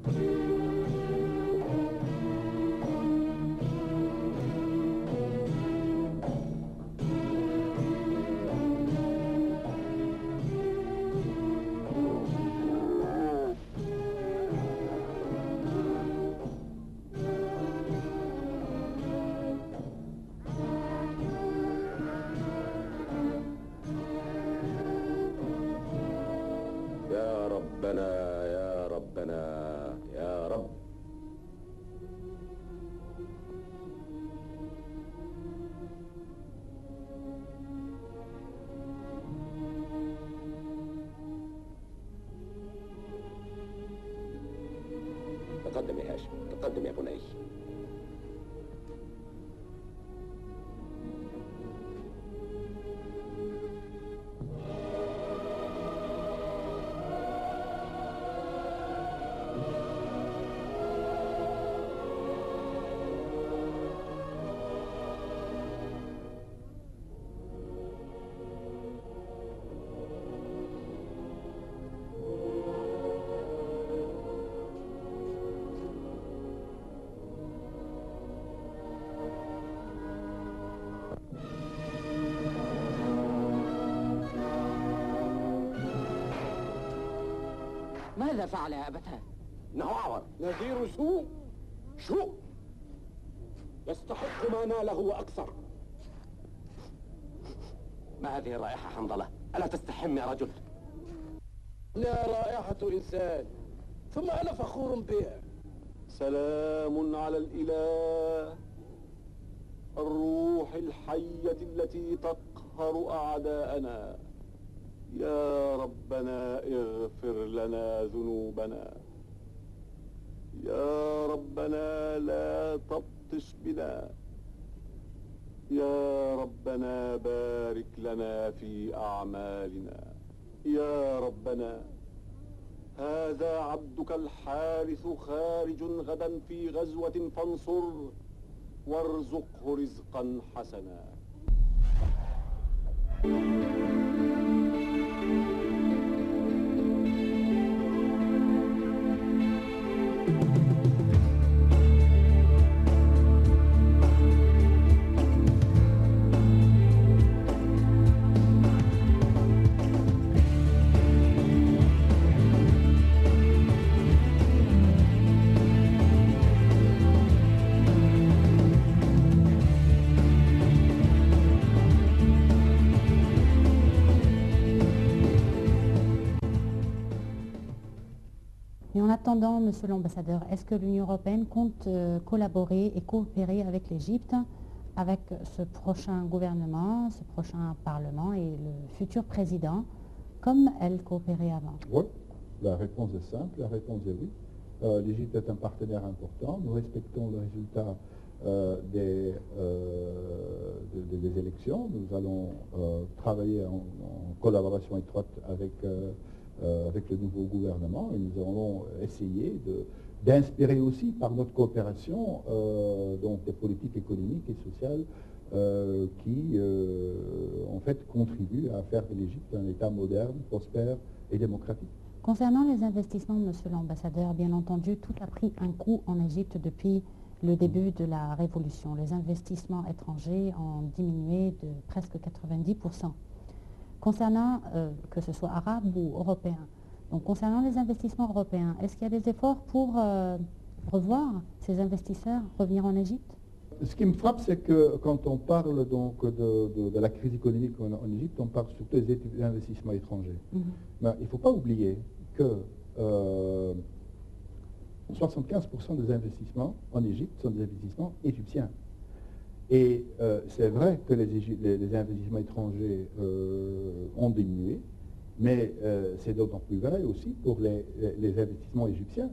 يا ربنا يا ربنا يا رب. تقدم يا هاشم، تقدم يا بني. ماذا فعل يا أبتاه؟ إنه أعور نذير سوء يستحق ما ناله وأكثر. ما هذه الرائحة حنظلة؟ ألا تستحم يا رجل؟ إنها رائحة إنسان، ثم أنا فخور بها. سلام على الإله، الروح الحية التي تقهر أعداءنا. يا ربنا اغفر لنا ذنوبنا، يا ربنا لا تبطش بنا، يا ربنا بارك لنا في أعمالنا. يا ربنا هذا عبدك الحارث خارج غدا في غزوة فانصر وارزقه رزقا حسنا. Et en attendant, Monsieur l'ambassadeur, est-ce que l'Union européenne compte collaborer et coopérer avec l'Égypte, avec ce prochain gouvernement, ce prochain parlement et le futur président, comme elle coopérait avant? Oui, la réponse est simple, la réponse est oui. L'Égypte est un partenaire important, nous respectons le résultat des élections, nous allons travailler en collaboration étroite avec le nouveau gouvernement et nous allons essayer d'inspirer aussi par notre coopération donc des politiques économiques et sociales qui en fait contribuent à faire de l'Égypte un État moderne, prospère et démocratique. Concernant les investissements, Monsieur l'ambassadeur, bien entendu, tout a pris un coup en Égypte depuis le début de la révolution. Les investissements étrangers ont diminué de presque 90%. Concernant, que ce soit arabe ou européen, donc concernant les investissements européens, est-ce qu'il y a des efforts pour revoir ces investisseurs revenir en Égypte? Ce qui me frappe, c'est que quand on parle donc de la crise économique en Égypte, on parle surtout des investissements étrangers. Mais il ne faut pas oublier que 75% des investissements en Égypte sont des investissements égyptiens. Et c'est vrai que les investissements étrangers ont diminué, mais c'est d'autant plus vrai aussi pour les investissements égyptiens.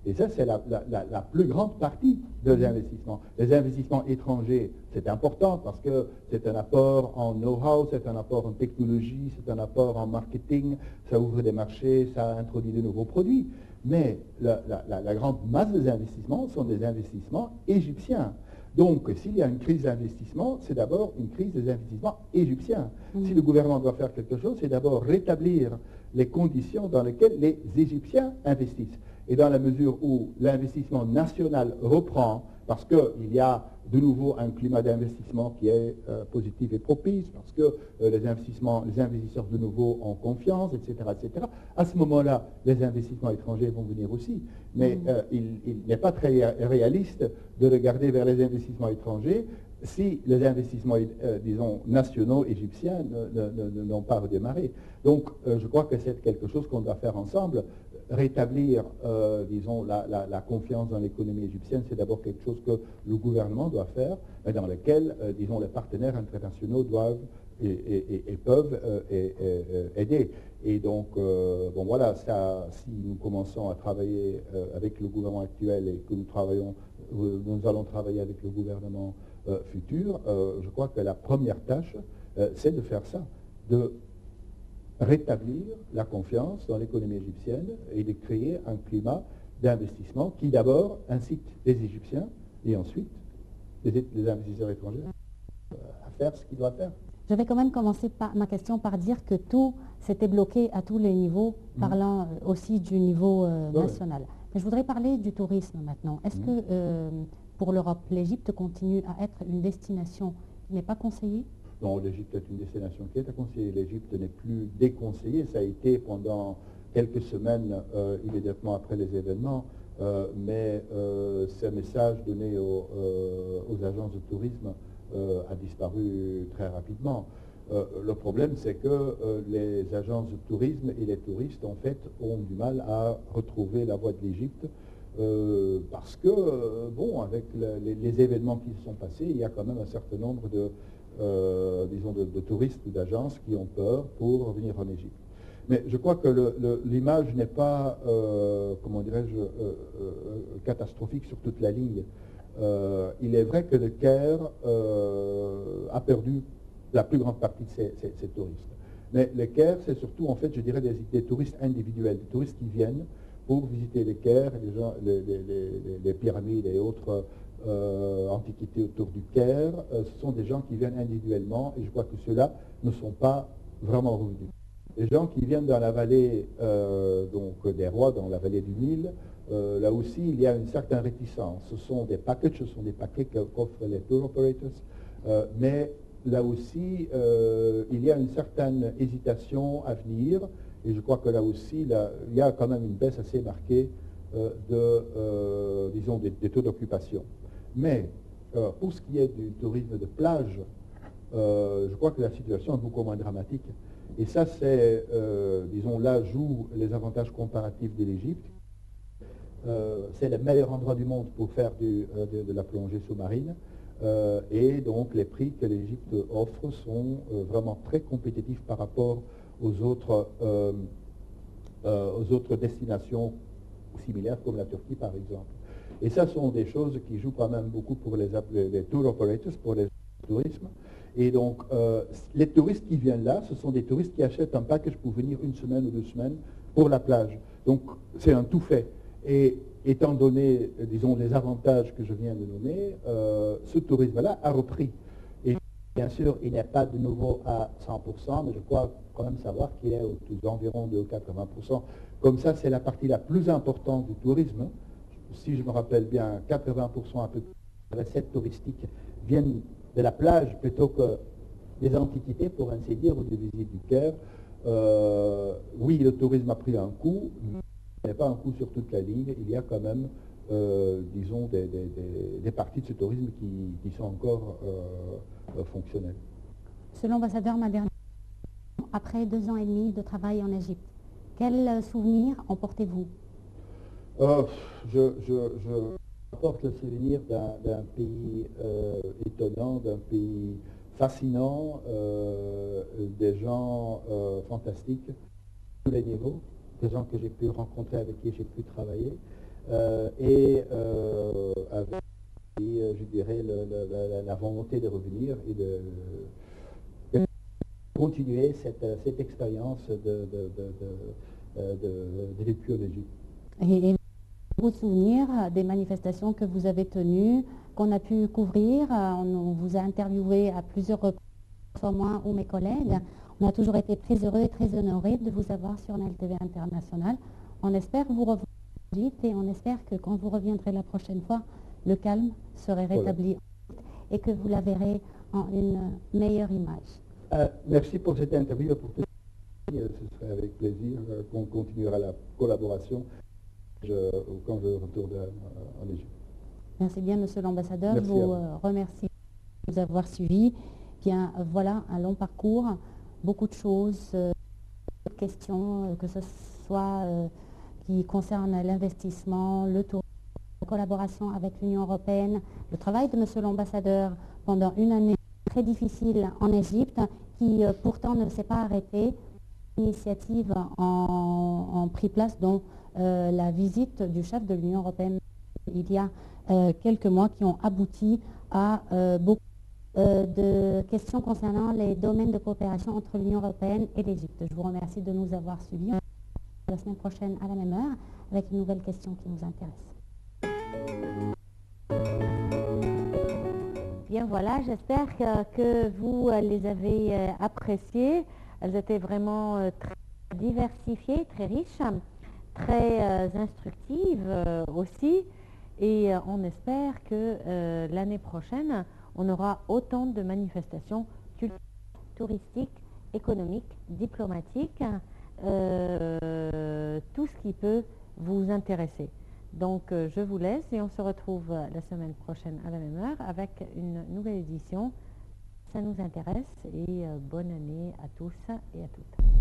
Et ça, c'est la plus grande partie des investissements. Les investissements étrangers, c'est important parce que c'est un apport en know-how, c'est un apport en technologie, c'est un apport en marketing, ça ouvre des marchés, ça introduit de nouveaux produits. Mais la grande masse des investissements sont des investissements égyptiens. Donc, s'il y a une crise d'investissement, c'est d'abord une crise des investissements égyptiens. Si le gouvernement doit faire quelque chose, c'est d'abord rétablir les conditions dans lesquelles les Égyptiens investissent. Et dans la mesure où l'investissement national reprend, parce qu'il y a de nouveau un climat d'investissement qui est positif et propice, parce que les investisseurs de nouveau ont confiance, etc., etc. À ce moment-là, les investissements étrangers vont venir aussi. Mais il n'est pas très réaliste de regarder vers les investissements étrangers si les investissements, disons, nationaux égyptiens n'ont pas redémarré. Donc, je crois que c'est quelque chose qu'on doit faire ensemble. Rétablir, disons, la confiance dans l'économie égyptienne, c'est d'abord quelque chose que le gouvernement doit faire, mais dans lequel, disons, les partenaires internationaux doivent et peuvent aider. Et donc, bon voilà, ça, si nous commençons à travailler avec le gouvernement actuel et que nous allons travailler avec le gouvernement futur, je crois que la première tâche, c'est de faire ça, de rétablir la confiance dans l'économie égyptienne et de créer un climat d'investissement qui d'abord incite les Égyptiens et ensuite les investisseurs étrangers à faire ce qu'ils doivent faire. Je vais quand même commencer ma question par dire que tout s'était bloqué à tous les niveaux, parlant aussi du niveau national. Mais je voudrais parler du tourisme maintenant. Est-ce que pour l'Europe, l'Égypte continue à être une destination qui n'est pas conseillée? Non, l'Égypte est une destination qui est à conseiller. L'Égypte n'est plus déconseillée. Ça a été pendant quelques semaines, immédiatement après les événements, mais ce message donné aux agences de tourisme a disparu très rapidement. Le problème, c'est que les agences de tourisme et les touristes, en fait, ont du mal à retrouver la voie de l'Égypte parce que, bon, avec les événements qui se sont passés, il y a quand même un certain nombre disons, de touristes ou d'agences qui ont peur pour venir en Égypte. Mais je crois que l'image n'est pas, comment dirais-je, catastrophique sur toute la ligne. Il est vrai que le Caire a perdu la plus grande partie de ses touristes. Mais le Caire, c'est surtout, en fait, je dirais, des touristes individuels, des touristes qui viennent pour visiter le Caire, les pyramides et autres antiquités autour du Caire. Ce sont des gens qui viennent individuellement et je crois que ceux-là ne sont pas vraiment revenus. Les gens qui viennent dans la vallée donc des rois, dans la vallée du Nil, là aussi il y a une certaine réticence. Ce sont des packages, ce sont des paquets qu'offrent les tour operators, mais là aussi il y a une certaine hésitation à venir et je crois que là aussi il y a quand même une baisse assez marquée disons des taux d'occupation. Mais pour ce qui est du tourisme de plage, je crois que la situation est beaucoup moins dramatique. Et ça, c'est, disons, là jouent les avantages comparatifs de l'Égypte. C'est le meilleur endroit du monde pour faire de la plongée sous-marine. Et donc, les prix que l'Égypte offre sont vraiment très compétitifs par rapport aux autres destinations similaires, comme la Turquie, par exemple. Et ça sont des choses qui jouent quand même beaucoup pour les tour operators, pour les tourismes. Et donc, les touristes qui viennent là, ce sont des touristes qui achètent un package pour venir une semaine ou 2 semaines pour la plage. Donc, c'est un tout fait. Et étant donné, disons, les avantages que je viens de nommer, ce tourisme-là a repris. Et bien sûr, il n'est pas de nouveau à 100%, mais je crois quand même savoir qu'il est aux environs de 80%. Comme ça, c'est la partie la plus importante du tourisme. Si je me rappelle bien, 80% à peu près des recettes touristiques viennent de la plage plutôt que des antiquités, pour ainsi dire, ou des visites du Caire. Oui, le tourisme a pris un coup, mais pas un coup sur toute la ligne. Il y a quand même, disons, des parties de ce tourisme qui sont encore fonctionnelles. Monsieur l'ambassadeur, ma dernière question, après 2 ans et demi de travail en Égypte, quels souvenirs emportez-vous? Je apporte le souvenir d'un pays étonnant, d'un pays fascinant, des gens fantastiques, tous les niveaux, des gens que j'ai pu rencontrer, avec qui j'ai pu travailler, et avec, je dirais, la volonté de revenir et de continuer cette expérience de vécu en Égypte. Et vous souvenir des manifestations que vous avez tenues, qu'on a pu couvrir? On vous a interviewé à plusieurs reprises, soit moi ou mes collègues. On a toujours été très heureux et très honorés de vous avoir sur NLTV International. On espère vous revoir Et on espère que quand vous reviendrez la prochaine fois, le calme serait rétabli et que vous la verrez en une meilleure image. Merci pour cette interview. Ce serait avec plaisir qu'on continuera la collaboration quand je retourne en Égypte. Merci bien, Monsieur l'ambassadeur. Je Merci vous remercie de nous avoir suivis. Bien, voilà un long parcours, beaucoup de choses, de questions, que ce soit qui concernent l'investissement, le tourisme, la collaboration avec l'Union européenne, le travail de Monsieur l'ambassadeur pendant une année très difficile en Égypte, qui pourtant ne s'est pas arrêtée. Initiatives ont pris place, dont la visite du chef de l'Union européenne il y a quelques mois, qui ont abouti à beaucoup de questions concernant les domaines de coopération entre l'Union européenne et l'Égypte. Je vous remercie de nous avoir suivis. La semaine prochaine à la même heure avec une nouvelle question qui nous intéresse. Bien voilà, j'espère que vous les avez appréciées. Elles étaient vraiment très diversifiées, très riches, très instructives aussi. Et on espère que l'année prochaine, on aura autant de manifestations culturelles, touristiques, économiques, diplomatiques, tout ce qui peut vous intéresser. Donc je vous laisse et on se retrouve la semaine prochaine à la même heure avec une nouvelle édition. Ça nous intéresse et bonne année à tous et à toutes.